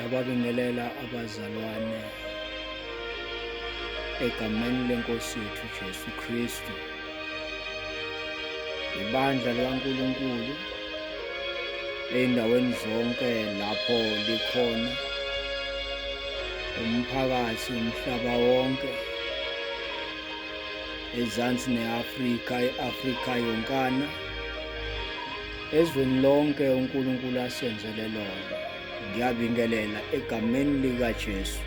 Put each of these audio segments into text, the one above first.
Ngiyababingelela abazalwane egameni lenkosi yethu Jesu Kristu. Ibandla likaNkulunkulu ey'ndaweni zonke lapho likhona, umphakathi umhlaba wonke, ezansi ne-Afrika, i-Afrika yonkana, ezweni lonke uNkulunkulu asenzele lona. Ngiyabingelela egameni likaJesu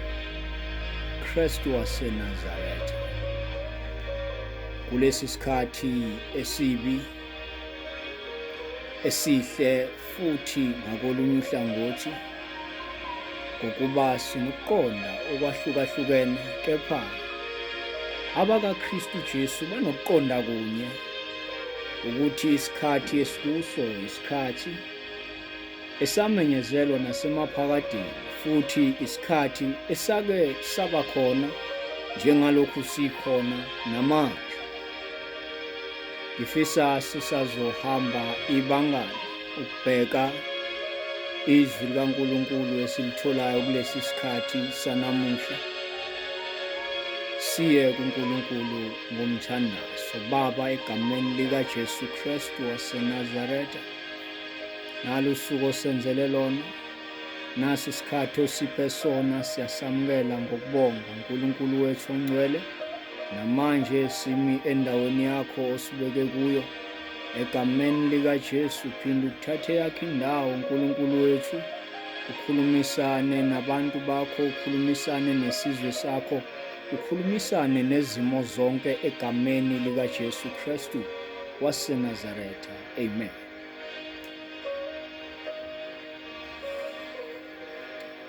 Kristu waseNazaretha. Kulesi sikhathi esibi, esihle futhi ngakolunye uhlangothi, ngokuba sinokuqonda okwahlukahlukene, kepha abakaKristu Jesu banokuqonda kunye ukuthi isikhathi esikuso isikhathi esamenyezelwa nasemaphakadeni, futhi isikhathi esake saba khona njengalokhu sikhona namanje. Ngifisa sisazohamba ibanga ukubheka izwi likaNkulunkulu esilitholayo kulesi sikhathi sanamuhla. Siye kuNkulunkulu ngomthandazo. Baba, egameni likaJesu Kristu waseNazaretha, nalo usuku osenzele lona, nasi isikhathi osiphe sona, siyasamukela ngokubonga uNkulunkulu wethu ongcwele. Namanje simi endaweni yakho osibeke kuyo, egameni likaJesu phinde ukuthathe yakho indawo uNkulunkulu wethu, ukhulumisane nabantu bakho, ukhulumisane nesizwe sakho, ukhulumisane nezimo zonke egameni likaJesu Kristu waseNazaretha. Amen.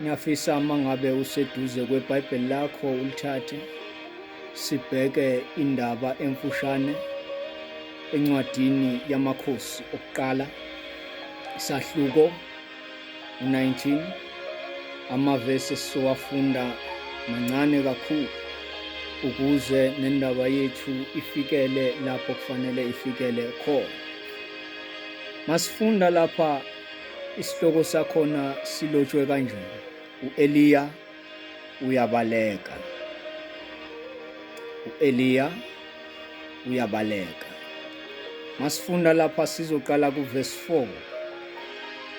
Ngiyafisa uma ngabe useduze kweBhayibheli lakho ulithathe, sibheke indaba emfushane encwadini yamakhosi okuqala, isahluko 19, amavesi esizowafunda mancane kakhulu ukuze nendaba yethu ifikele lapho kufanele ifikele khona. Masifunda lapha, isihloko sakhona silotshwe kanje: u-Eliya uyabaleka. U-Eliya uyabaleka. Masifunda lapha sizoqala kuverse 4.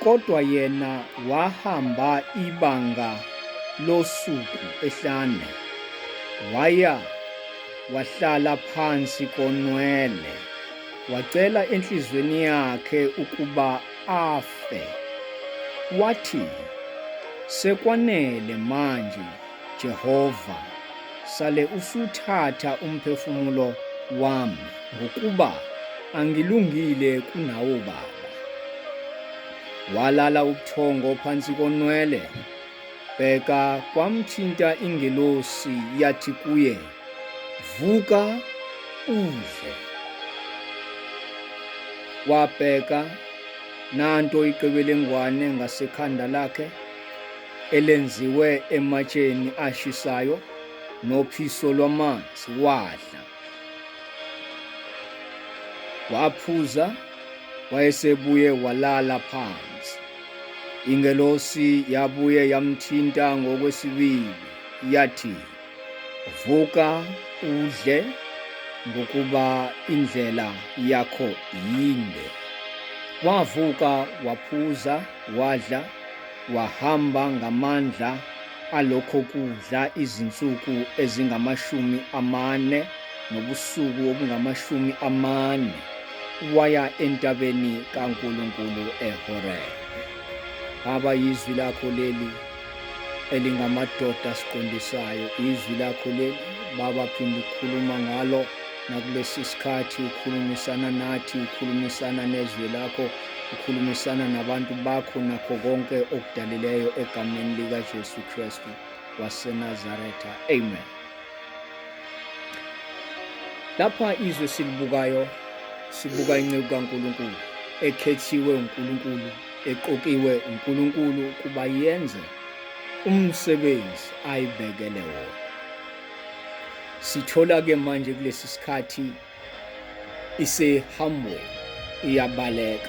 Kodwa yena wahamba ibanga losuku ehlane, waya wahlala phansi konwele, wacela enhlizweni yakhe ukuba afe. Wathi, sekwanele manje, Jehova, sale usuthatha umphefumulo wami, ngokuba angilungile kunawo Baba. Walala ubuthongo phansi konwele. Bheka, kwamthinta ingelosi yathi kuye, vuka udle. Wabheka, nanto iqebelengwane ngasekhanda lakhe, elenziwe ematsheni ashisayo nophiso lwamanzi, wadla. Waphuza, wayesebuye walala phansi. Ingelosi yabuye yamthinta ngokwesibili, yathi, vuka udle, ngokuba indlela yakho yinde. Wavuka, waphuza, wadla, wahamba ngamandla alokho kudla izinsuku ezingama40 nobusuku obungama40, waya entabeni kaNkulunkulu eHorebu. Baba, izwi lakho leli elingamadoda asiqondisayo, izwi lakho leli Baba, phinde ukukhuluma ngalo nakulesi sikhathi, ukhulumisana nathi, ukhulumisana nezwi lakho, ukhulumisana nabantu bakho, nakho konke okudalileyo egameni likaJesu Kristu waseNazaretha. Amen. Lapha izwe silibukayo, sibuka inceku kaNkulunkulu ekhethiwe uNkulunkulu, eqokiwe uNkulunkulu kuba yenze umsebenzi ayibekele wona. Sithola-ke manje kulesi sikhathi isehambweni, iyabaleka.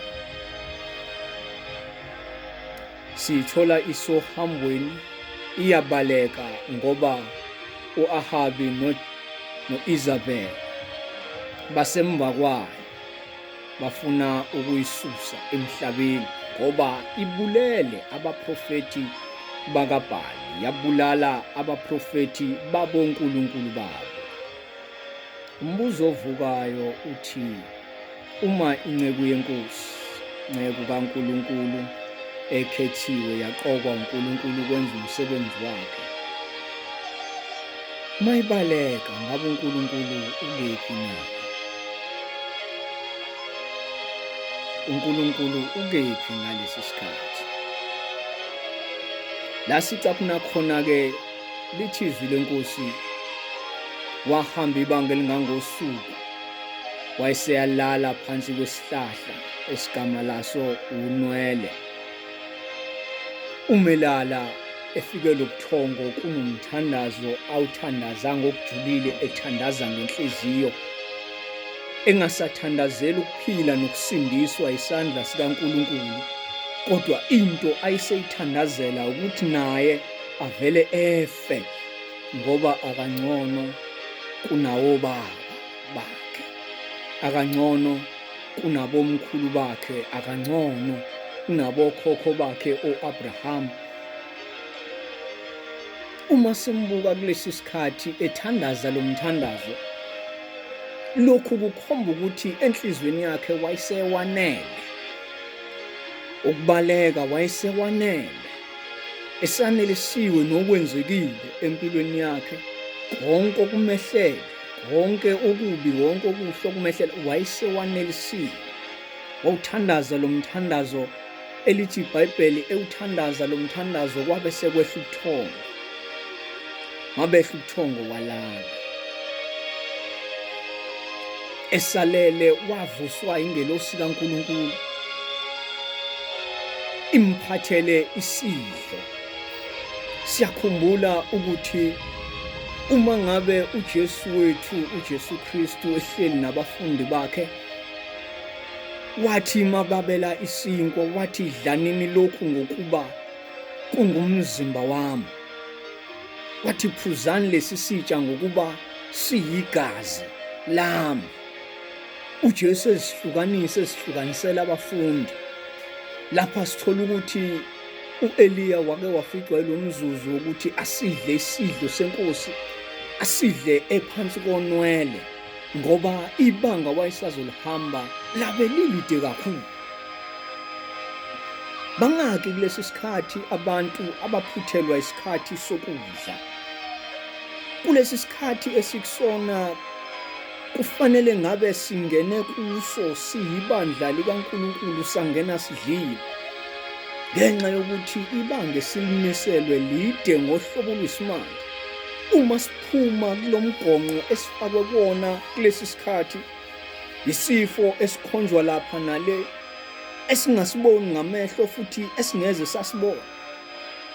siyithola isohambweni, iyabaleka ngoba u-Ahabi no-Izabel basemva kwayo bafuna ukuyisusa emhlabeni ngoba ibulele abaprofeti bakaBhali, yabulala abaprofeti babonkulunkulu babo. Umbuzo ovukayo uthi, uma inceku yenkosi, inceku kaNkulunkulu ekhethiwe yaqokwa uNkulunkulu ukwenza umsebenzi wakhe, mayibaleka ngabe uNkulunkulu ukephi na? uNkulunkulu ukephi ngalesi sikhathi? La sicapuna khona-ke lithi izwi lenkosi, wahamba ibanga elingangosuku, wayeseyalala phansi kwesihlahla esigama laso unwele. Umelala efikelwe ubuthongo kunomthandazo awuthandaza ngokujulile, ethandaza ngenhliziyo, engasathandazeli ukuphila nokusindiswa isandla sikaNkulunkulu, kodwa into ayeseyithandazela ukuthi naye avele efe ngoba akangcono kunawo baba bakhe, akangcono kunabomkhulu bakhe, akangcono kunabokhokho bakhe o-Abraham. Uma simbuka kulesi sikhathi ethandaza lo mthandazo, lokhu kukhomba ukuthi enhlizweni yakhe wayesewanele ukubaleka, wayesewanele, esanelisiwe nokwenzekile empilweni yakhe, konke okumehlele, konke okubi, konke okuhle okumehlele, wayesewanelisiwe. Wawuthandaza lo mthandazo elithi iBhayibheli, ewuthandaza lo mthandazo kwabe sekwehla ubuthongo, mabehla ubuthongo walala. Esalele wavuswa ingelosi kaNkulunkulu, imphathele isidlo. Siyakhumbula ukuthi uma ngabe uJesu wethu, uJesu Kristu ehleli nabafundi bakhe, wathi mababela isinkwa, wathi dlanini lokhu ngokuba kungumzimba wami, wathi phuzani lesi sitsha ngokuba siyigazi lami. uJesu ezihlukanisela abafundi. Lapha sithola ukuthi u-Eliya wake waficwa lo mzuzu wokuthi asidle isidlo senkosi, asidle ephansi konwele, ngoba ibanga wayesazolihamba labe lilide kakhulu. Bangaki kulesi sikhathi abantu abaphuthelwa isikhathi sokudla? Kulesi sikhathi esikusona kufanele ngabe singene kuso siyibandla likaNkulunkulu, sangena sidlile, ngenxa yokuthi ibanga esilimiselwe lide ngohlobo lwesimanga. Uma siphuma kulomgonqo esifakwe kuwona kulesi sikhathi, isifo esikhonjwa lapha nale, esingasiboni ngamehlo futhi esingeze sasibona,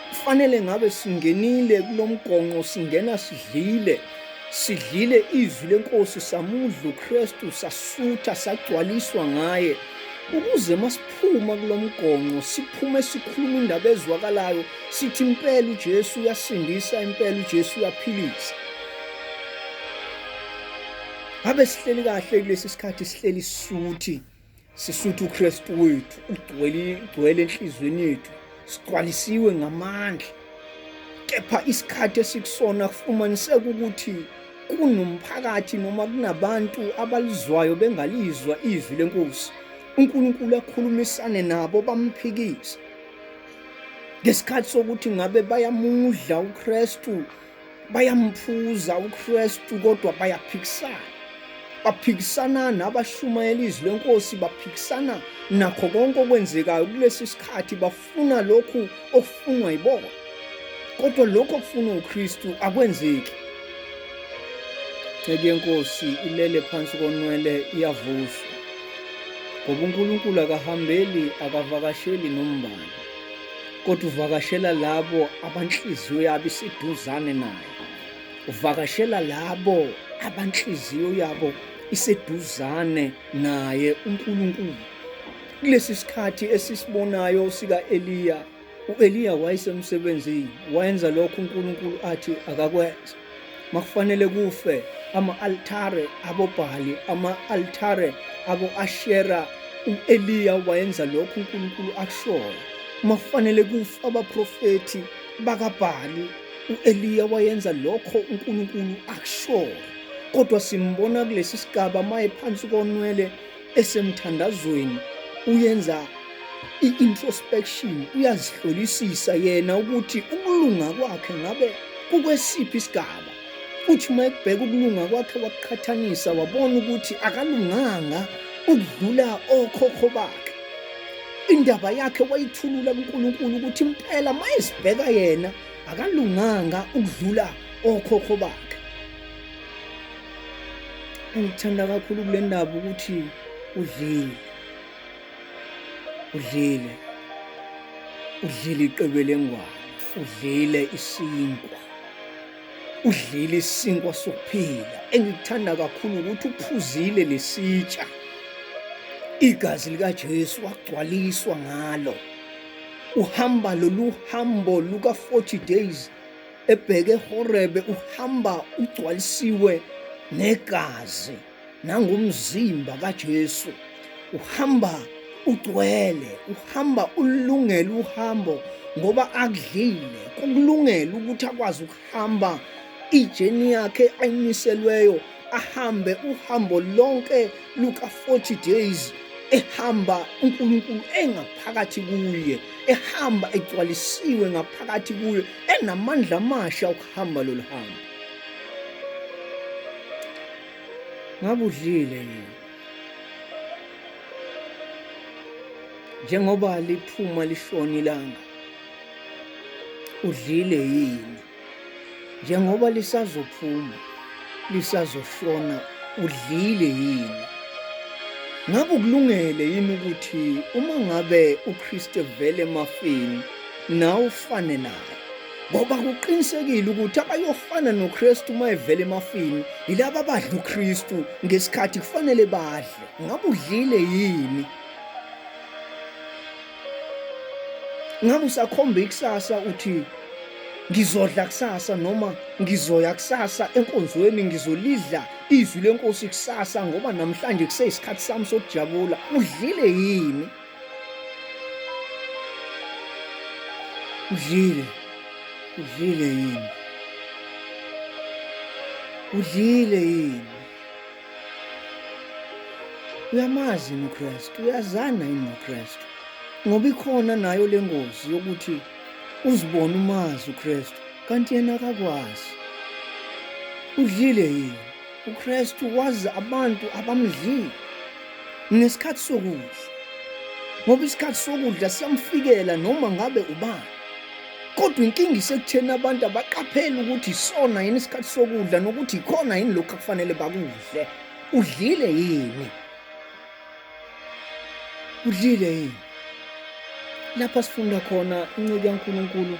kufanele ngabe singenile kulomgonqo, singena sidlile izwi lenkosi, samudla uKristu, sasutha, sagcwaliswa ngaye, ukuze masiphuma kulomgonqo siphume sikhuluma indaba ezwakalayo, sithi impela uJesu uyasindisa, impela uJesu uyaphilisa. Ngabe sihleli kahle kulesi sikhathi, sihleli sisutha uKristu wethu, ugcwele enhlizweni yethu, sigcwalisiwe ngamandla. Kepha isikhathi esikusona kufumaniseka ukuthi kunomphakathi noma kunabantu abalizwayo bengalizwa izwi lenkosi, uNkulunkulu akhulumisane nabo, bamphikise. Ngesikhathi sokuthi ngabe bayamudla uKristu, bayamphuza uKristu, kodwa baphikisana nabashumayela izwi lenkosi, baphikisana nakho konke okwenzekayo kulesi sikhathi, bafuna lokhu okufunwa yibona, kodwa lokho okufunwa uKristu akwenzeki. Nceke yenkosi ilele phansi konwele, iyavuswa, ngoba uNkulunkulu akahambeli, akavakasheli nombani, kodwa uvakashela labo abanhliziyo yabo iseduzane naye, uvakashela labo abanhliziyo yabo iseduzane naye uNkulunkulu. Kulesi sikhathi esisibonayo sika Eliya, u-Eliya wayesemsebenzini, wayenza lokhu uNkulunkulu athi akakwenza. Makufanele kufe ama-altare aboBhali, ama-altare abo-Ashera, u-Eliya wayenza lokhu uNkulunkulu akushoyo. Makufanele kufe abaprofethi bakaBhali, u-Eliya wayenza lokho uNkulunkulu akushoyo. Kodwa simbona kulesi sigaba maye phansi konwele esemthandazweni, uyenza i-introspection, uyazihlolisisa yena ukuthi ukulunga kwakhe ngabe kukwesiphi isigaba. Uthi uma ekubheka ukulunga kwakhe wakuqhathanisa, wabona ukuthi akalunganga ukudlula okhokho bakhe. Indaba yakhe wayithulula kuNkulunkulu ukuthi impela mayesibheka yena akalunganga ukudlula okhokho bakhe. Engithanda kakhulu kule ndaba ukuthi udlile iqebelengwane, udlile isinkwa, udlile isinkwa sokuphila. Engikuthanda kakhulu ukuthi uphuzile lesitsha, igazi likaJesu wagcwaliswa ngalo. Uhamba lolu hambo luka 40 days ebheke eHorebe, uhamba ugcwalisiwe negazi nangomzimba kaJesu. Uhamba ugcwele, uhamba ulungele uhambo ngoba akudlile. Kukulungela ukuthi akwazi ukuhamba ijeni yakhe ayimiselweyo, ahambe uhambo lonke luka 40 days ehamba uNkulunkulu engaphakathi kuye, ehamba egcwalisiwe ngaphakathi kuye, enamandla amasha ukuhamba lolu hambo. Ngabe udlile yini? Njengoba liphuma lishona ilanga, udlile yini? Njengoba lisazophuma lisazoshona, udlile yini? Ngabe ukulungele yini ukuthi uma ngabe uKristu vele emafini nawe ufane naye? Ngoba kuqinisekile ukuthi abayofana noKristu uma evele emafini yilabo abadla uKristu ngesikhathi kufanele badle. Ngabe udlile yini? Ngabe usakhomba ikusasa uthi ngizodla kusasa, noma ngizoya kusasa enkonzweni ngizolidla izwi lenkosi kusasa ngoba namhlanje kuseyisikhathi sami sokujabula? Udlile yini? Udlile yini? Udlile yini? Uyamazi uKristu, uyazana yini noKristu? Ngoba ikhona nayo le ngozi yokuthi uzibone umazi uKristu kanti yena akakwazi. Udlile yini? uKristu wazi abantu abamdlile ngesikhathi sokudla, ngoba isikhathi sokudla siyamfikela noma ngabe ubani. Kodwa inkinga isekutheni abantu abaqapheli ukuthi isona yini isikhathi sokudla nokuthi ikhona yini lokhu akufanele bakudle. Udlile yini? Udlile yini? Lapha sifunda khona inceke kaNkulunkulu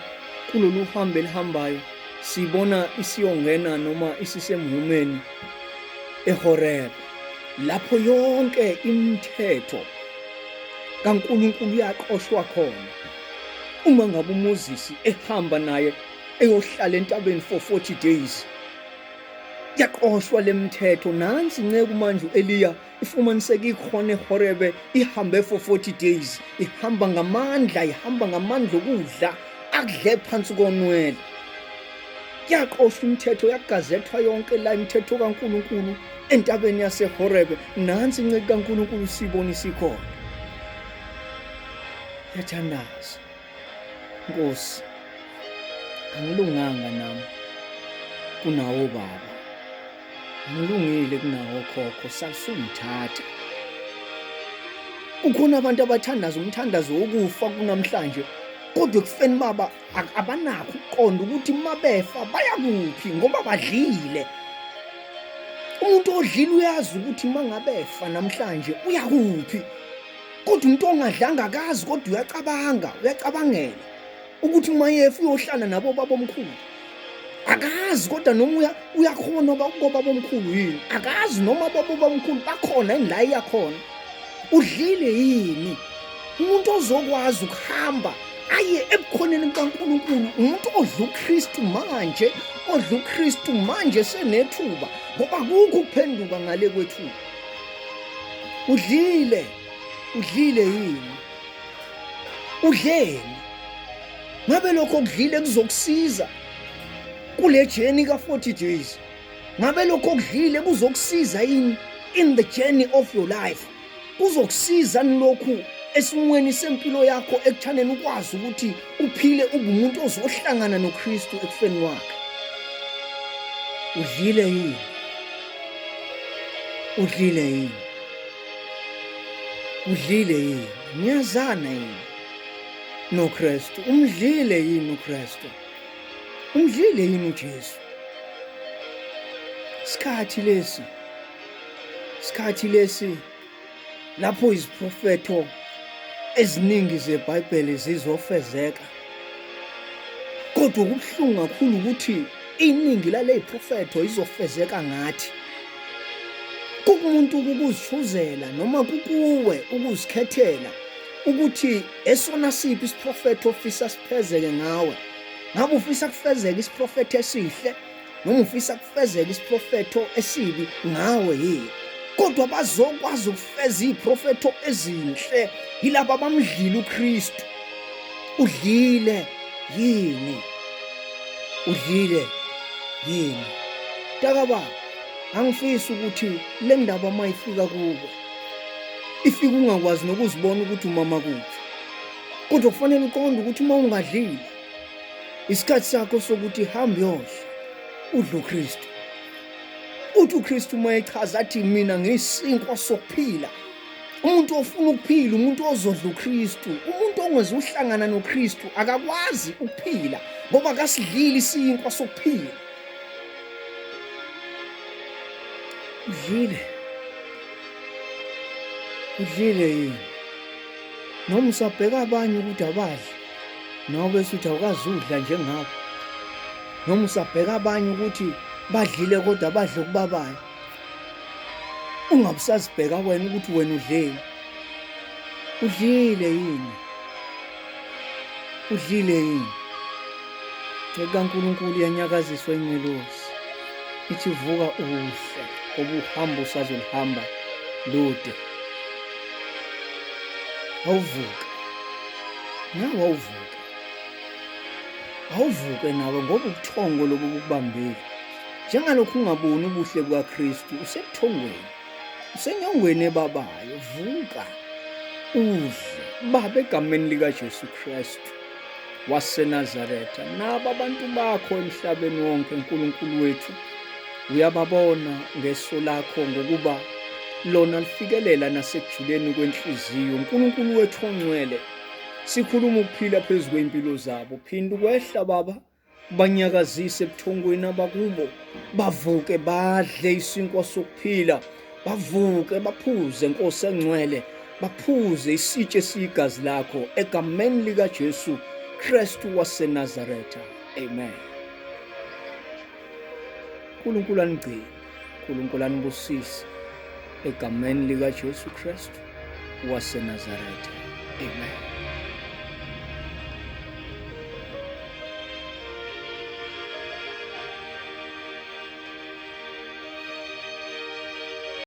kulolu hambo elihambayo, sibona isiyongena noma isisemhumeni eHorebe, lapho yonke imithetho kaNkulunkulu yaqoshwa khona. Uma ngabe uMoses ehamba naye eyohlala entabeni for 40 days, yaqoshwa le mithetho. Nansi inceke manje uEliya ifumaniseka ikhona eHorebe, ihambe for 40 days, ihamba ngamandla okudla, akudle phansi konwele. Yaqoshwa imithetho, yagazethwa yonke la imithetho kaNkulunkulu entabeni yaseHorebe. Nansi inceke kaNkulunkulu sibona isikhona. Yathandaza Nkosi, angilunganga nami kunawo baba, angilungile kunawo khokho, sasungithatha. Kukhona abantu abathandaza umthandazo wokufa kunamhlanje, kodwa ekufeni baba abanakho ukuqonda ukuthi mabefa baya kuphi ngoba badlile. Umuntu odlile uyazi ukuthi mangabefa namhlanje uya kuphi, kodwa umuntu ongadlanga akazi, kodwa uyacabangela ukuthi mayefa uyohlala nabo babomkhulu. Akazi kodwa noma uyakhona ngoba bomkhulu yini, akazi noma babomkhulu bakhona yini la iyakhona. Udlile yini? Umuntu ozokwazi ukuhamba aye ebukhoneni kaNkulunkulu, umuntu odla uKristu manje senethuba, ngoba kukho ukuphenduka ngale kwethuba. Udlile yini? Udleni? Ngabe lokho kudlile kuzokusiza kule journey ka-40 days? Ngabe lokho kudlile kuzokusiza yini in the journey of your life? Kuzokusiza lokhu esimweni sempilo yakho ekuthaneni ukwazi ukuthi uphile ube umuntu ozohlangana noKristu ekufeni wakhe. Udlile yini? Udlile yini? Udlile yini? Niyazana yini noKristu? Umdlile yini uKristu? Umdlile yini uJesu? Isikhathi lesi lapho iziprofeto eziningi zeBhayibheli zizofezeka, kodwa kubuhlungu kakhulu ukuthi iningi lale ziprofeto izofezeka ngathi. Kumuntu ukuzithuzela noma kukuwe ukuzikhethela ukuthi esona siphi isiprofeto ofisa siphezeke ngawe. Ngabe ufisa kufezeka isiprofeto esihle noma ufisa kufezeka isiprofeto esibi ngawe yini? Kodwa bazokwazi ukufeza iziprofeto ezinhle yilabo abamdlile uKristu. Udlile yini? Udlile yini? Takaba, angifisi ukuthi le ndaba mayifika kuwe ifika ungakwazi nokuzibona ukuthi umama kuphi. Kodwa kufanele uqonde ukuthi uma ungadlile, isikhathi sakho sokuthi hambe yodla udle uKristu. Uthi uKristu uma echaza athi mina ngiyisinkwa sokuphila. Umuntu ofuna ukuphila, umuntu ozodla uKristu, umuntu ongeze uhlangana noKristu akakwazi ukuphila ngoba akasidlili isinkwa sokuphila. Udlile yini? Noma usabheka abanye ukuthi abadli, nawe bese uthi awukazudla njengabo. Noma usabheka abanye ukuthi badlile kodwa abadle okubabayo. Ungabusazibheka wena ukuthi wena udlile. Udlile yini? Udlile yini? kaNkulunkulu yanyakaziswa ingelosi ithi vuka uhle ngoba uhambo usazolihamba lude. Awuvuka nawe, awuvuke nawe ngoba ubuthongo lobu bukubambile. Njengalokhu ungaboni ubuhle bukaKristu, usebuthongweni, usenyongweni ebabayo. Vuka udle, Baba, egameni likaJesu Kristu waseNazaretha. Nabo abantu bakho emhlabeni wonke, uNkulunkulu wethu, uyababona ngeso lakho ngokuba lona lifikelela nasekujuleni kwenhliziyo. uNkulunkulu wethu ongcwele, sikhuluma ukuphila phezu kwempilo zabo. Phinda ukwehla Baba, banyakazise ebuthongweni abakubo. Bavuke badle isinkwa sokuphila, bavuke baphuze Nkosi engcwele, baphuze isitshe esiyigazi lakho egameni likaJesu Kristu waseNazaretha. Amen. uNkulunkulu anigcine, uNkulunkulu anibusise egameni likaJesu Kristu waseNazaretha. Amen.